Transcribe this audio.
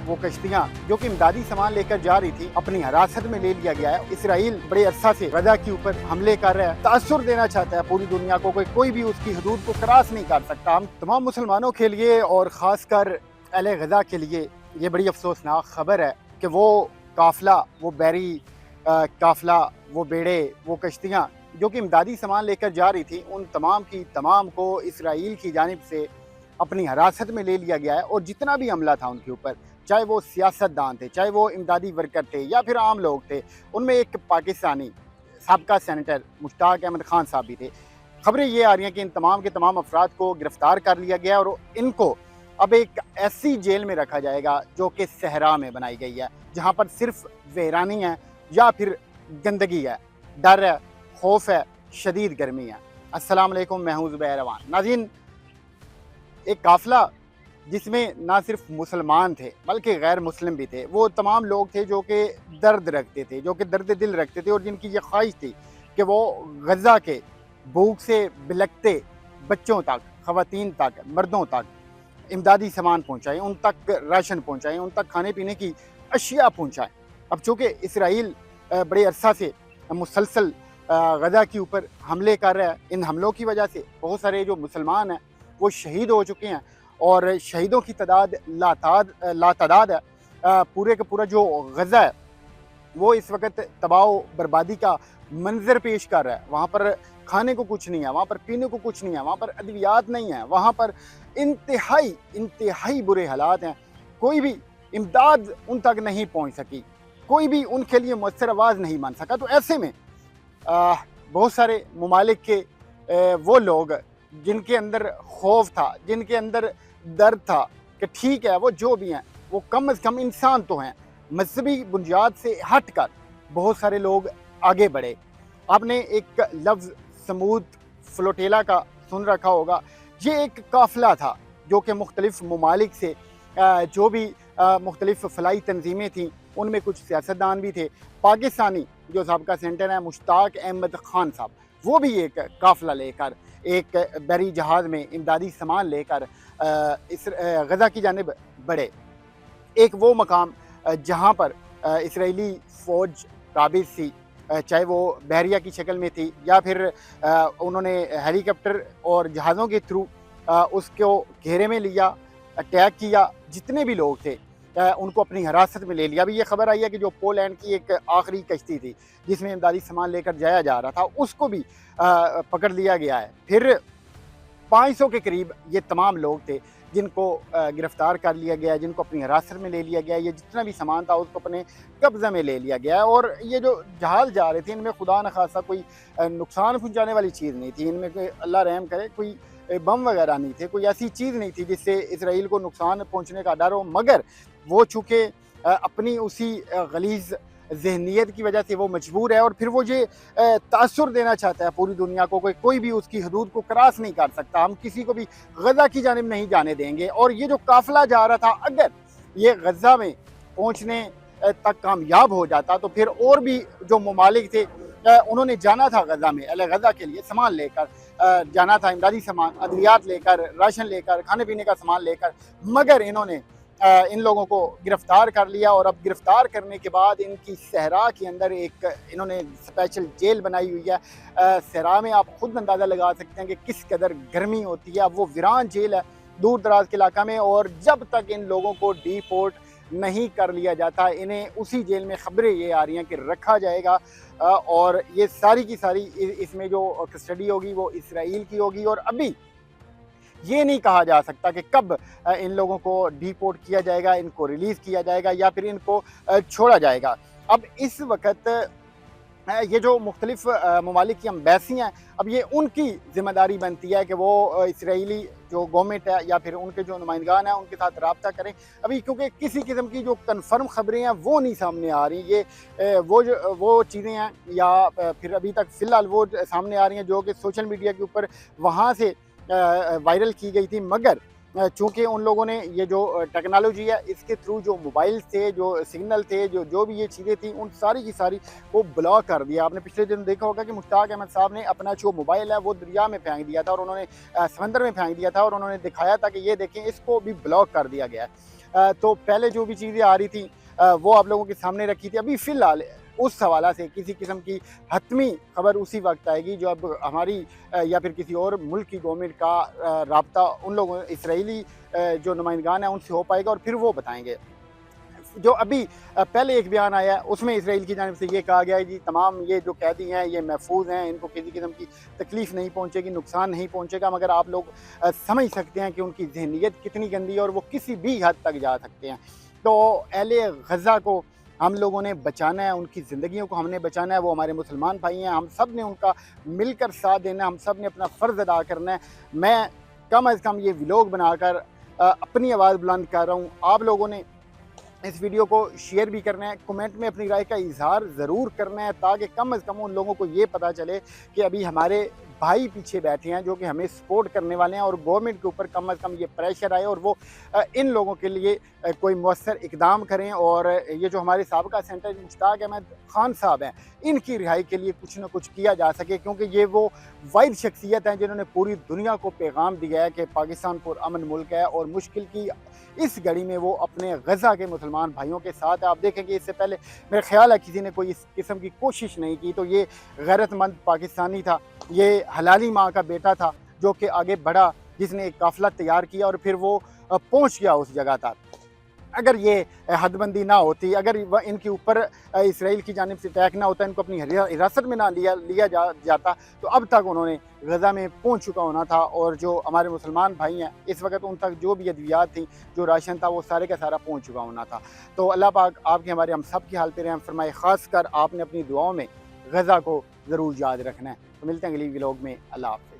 वो कश्तियाँ जो कि इमदादी सामान लेकर जा रही थी अपनी हिरासत में ले लिया गया है। इसराइल बड़े अरसा से गजा के ऊपर हमले कर रहा है, तासुर देना चाहता है पूरी दुनिया को, कोई भी उसकी हदूद को क्रॉस नहीं कर सकता। हम तमाम मुसलमानों के लिए और ख़ासकर अहले गजा के लिए ये बड़ी अफसोसनाक खबर है कि वो काफ़िला, वो बैरी काफ़िला, वो बेड़े, वो कश्तियाँ जो कि इमदादी सामान लेकर जा रही थी, उन तमाम की तमाम को इसराइल की जानिब से अपनी हिरासत में ले लिया गया है। और जितना भी हमला था उनके ऊपर, चाहे वो सियासतदान थे, चाहे वो इमदादी वर्कर थे या फिर आम लोग थे, उनमें एक पाकिस्तानी साबका सेनेटर मुश्ताक अहमद खान साहब भी थे। खबरें ये आ रही हैं कि इन तमाम के तमाम अफराद को गिरफ्तार कर लिया गया और इनको अब एक ऐसी जेल में रखा जाएगा जो कि सहरा में बनाई गई है, जहाँ पर सिर्फ वीरानी है या फिर गंदगी है, डर है, खौफ है, शदीद गर्मी है। अस्सलाम वालेकुम, मैं हूं ज़ुबैर अवान। नाज़रीन, एक काफ़िला जिसमें ना सिर्फ मुसलमान थे बल्कि गैर मुस्लिम भी थे, वो तमाम लोग थे जो कि दर्द रखते थे, जो कि दर्द दिल रखते थे और जिनकी ये ख्वाहिश थी कि वो गज़ा के भूख से बिलखते बच्चों तक, ख़वातीन तक, मर्दों तक इमदादी सामान पहुँचाएँ, उन तक राशन पहुँचाएँ, उन तक खाने पीने की अशिया पहुँचाएँ। अब चूँकि इसराइल बड़े अरसा से मुसलसल गजा के ऊपर हमले कर रहा है, इन हमलों की वजह से बहुत सारे जो मुसलमान हैं वो शहीद हो चुके हैं और शहीदों की तादाद लातादाद है। पूरे का पूरा जो गज़ा है वो इस वक्त तबाह बर्बादी का मंजर पेश कर रहा है। वहाँ पर खाने को कुछ नहीं है, वहाँ पर पीने को कुछ नहीं है, वहाँ पर अद्वियात नहीं है, वहाँ पर इंतहाई बुरे हालात हैं। कोई भी इमदाद उन तक नहीं पहुँच सकी, कोई भी उनके लिए मुअस्सर आवाज़ नहीं बन सका। तो ऐसे में बहुत सारे ममालिक के वो लोग जिनके अंदर खौफ था, जिनके अंदर दर्द था कि ठीक है वो जो भी हैं वो कम अज़ कम इंसान तो हैं, मजहबी बुनियाद से हट कर बहुत सारे लोग आगे बढ़े। आपने एक लफ्ज़ समूद फ्लोटेला का सुन रखा होगा। ये एक काफ़िला था जो कि मुख्तलिफ़ ममालिक से जो भी मुख्तलिफ़ फ़लाई तंजीमें थीं, उनमें कुछ सियासतदान भी थे। पाकिस्तानी जो साबका सेनेटर हैं मुश्ताक अहमद खान साहब, वो भी एक काफ़िला लेकर एक बरी जहाज़ में इमदादी सामान लेकर इस गज़ा की जानिब बढ़े। एक वो मकाम जहाँ पर इसराइली फ़ौज काबिज़ थी, चाहे वो बहरिया की शक्ल में थी या फिर उन्होंने हेलीकॉप्टर और जहाज़ों के थ्रू उसको घेरे में लिया, अटैक किया, जितने भी लोग थे उनको अपनी हिरासत में ले लिया। अभी ये खबर आई है कि जो पोलैंड की एक आखिरी कश्ती थी जिसमें इमदादी सामान लेकर जाया जा रहा था, उसको भी पकड़ लिया गया है। फिर 500 के करीब ये तमाम लोग थे जिनको गिरफ़्तार कर लिया गया, जिनको अपनी हिरासत में ले लिया गया। ये जितना भी सामान था उसको अपने कब्ज़े में ले लिया गया। और ये जो जहाज़ जा रहे थे इनमें खुदा न खासा कोई नुकसान पहुँचाने वाली चीज़ नहीं थी, इनमें कोई अल्लाह रहम करे कोई बम वगैरह नहीं थे, कोई ऐसी चीज़ नहीं थी जिससे इसराइल को नुकसान पहुँचने का डर हो। मगर वो चूँकि अपनी उसी गलीज़ ज़हनियत की वजह से वो मजबूर है और फिर वो ये तासुर देना चाहता है पूरी दुनिया को, कोई भी उसकी हदूद को क्रॉस नहीं कर सकता, हम किसी को भी गज़ा की जानिब नहीं जाने देंगे। और ये जो काफ़िला जा रहा था, अगर ये गज़ा में पहुँचने तक कामयाब हो जाता तो फिर और भी जो ममालिक थे उन्होंने जाना था गज़ा में, गज़ा के लिए सामान लेकर जाना था, इमदादी सामान, अद्वियात लेकर, राशन लेकर, खाने पीने का सामान लेकर। मगर इन्होंने इन लोगों को गिरफ़्तार कर लिया और अब गिरफ़्तार करने के बाद इनकी सहरा के अंदर एक इन्होंने स्पेशल जेल बनाई हुई है। सहरा में आप खुद अंदाज़ा लगा सकते हैं कि किस कदर गर्मी होती है। अब वो वीरान जेल है दूर दराज के इलाका में, और जब तक इन लोगों को डिपोर्ट नहीं कर लिया जाता, इन्हें उसी जेल में खबरें ये आ रही हैं कि रखा जाएगा। और ये सारी की सारी इसमें जो कस्टडी होगी वो इसराइल की होगी। और अभी ये नहीं कहा जा सकता कि कब इन लोगों को डिपोर्ट किया जाएगा, इनको रिलीज़ किया जाएगा या फिर इनको छोड़ा जाएगा। अब इस वक्त ये जो मुख्तलिफ़ ममालिक की एम्बेसी हैं, अब ये उनकी ज़िम्मेदारी बनती है कि वो इसराइली जो गवर्नमेंट है या फिर उनके जो नुमाइंदगान हैं उनके साथ रब्ता करें। अभी क्योंकि किसी किस्म की जो कन्फर्म खबरें हैं वो नहीं सामने आ रही, ये वो चीज़ें हैं या फिर अभी तक फ़िलहाल वो सामने आ रही हैं जो कि सोशल मीडिया के ऊपर वहाँ से वायरल की गई थी। मगर चूँकि उन लोगों ने ये जो टेक्नोलॉजी है इसके थ्रू जो मोबाइल थे, जो सिग्नल थे, जो भी ये चीज़ें थी, उन सारी की सारी वो ब्लॉक कर दिया। आपने पिछले दिन देखा होगा कि मुश्ताक अहमद साहब ने अपना जो मोबाइल है वो दरिया में फेंक दिया था और उन्होंने समंदर में फेंक दिया था और उन्होंने दिखाया था कि ये देखें इसको भी ब्लॉक कर दिया गया है। تو پہلے جو بھی چیزیں آ رہی تھیں وہ آپ لوگوں کے سامنے رکھی تھی. ابھی فی الحال اس حوالہ سے کسی قسم کی حتمی خبر اسی وقت آئے گی جو اب ہماری یا پھر کسی اور ملک کی گورنمنٹ کا رابطہ ان لوگوں اسرائیلی جو نمائندگان ہیں ان سے ہو پائے گا اور پھر وہ بتائیں گے. جو ابھی پہلے ایک بیان آیا ہے اس میں اسرائیل کی جانب سے یہ کہا گیا ہے جی تمام یہ جو قیدی ہیں یہ محفوظ ہیں, ان کو کسی قسم کی تکلیف نہیں پہنچے گی, نقصان نہیں پہنچے گا, مگر آپ لوگ سمجھ سکتے ہیں کہ ان کی ذہنیت کتنی گندی ہے اور وہ کسی بھی حد تک جا سکتے ہیں. تو اہل غزہ کو ہم لوگوں نے بچانا ہے, ان کی زندگیوں کو ہم نے بچانا ہے. وہ ہمارے مسلمان بھائی ہیں, ہم سب نے ان کا مل کر ساتھ دینا ہے, ہم سب نے اپنا فرض ادا کرنا ہے. میں کم از کم یہ ولاگ بنا کر اپنی آواز بلند کر رہا ہوں. آپ لوگوں نے اس ویڈیو کو شیئر بھی کرنا ہے, کمنٹ میں اپنی رائے کا اظہار ضرور کرنا ہے تاکہ کم از کم ان لوگوں کو یہ پتہ چلے کہ ابھی ہمارے بھائی پیچھے بیٹھے ہیں جو کہ ہمیں سپورٹ کرنے والے ہیں, اور گورنمنٹ کے اوپر کم از کم یہ پریشر آئے اور وہ ان لوگوں کے لیے کوئی مؤثر اقدام کریں. اور یہ جو ہمارے سابقہ سینٹر مشتاق احمد خان صاحب ہیں ان کی رہائی کے لیے کچھ نہ کچھ کیا جا سکے, کیونکہ یہ وہ واحد شخصیت ہیں جنہوں نے پوری دنیا کو پیغام دیا ہے کہ پاکستان پر امن ملک ہے اور مشکل کی اس گھڑی میں وہ اپنے غزہ کے مسلمان بھائیوں کے ساتھ ہے. آپ دیکھیں کہ اس سے پہلے میرا خیال ہے کسی نے کوئی اس قسم کی کوشش نہیں کی, تو یہ غیرت مند پاکستانی تھا, یہ حلالی ماں کا بیٹا تھا جو کہ آگے بڑھا, جس نے ایک قافلہ تیار کیا اور پھر وہ پہنچ گیا اس جگہ تک. اگر یہ حد بندی نہ ہوتی, اگر ان کے اوپر اسرائیل کی جانب سے اٹیک نہ ہوتا, ان کو اپنی حراست میں نہ لیا جاتا, تو اب تک انہوں نے غزہ میں پہنچ چکا ہونا تھا. اور جو ہمارے مسلمان بھائی ہیں اس وقت ان تک جو بھی ادویات تھیں, جو راشن تھا, وہ سارے کا سارا پہنچ چکا ہونا تھا. تو اللہ پاک آپ کے ہمارے ہم سب کی حالت رحم فرمائے. خاص کر آپ نے اپنی دعاؤں میں غزہ کو ضرور یاد رکھنا ہے. تو ملتے ہیں اگلی ولاگ میں. اللہ حافظ.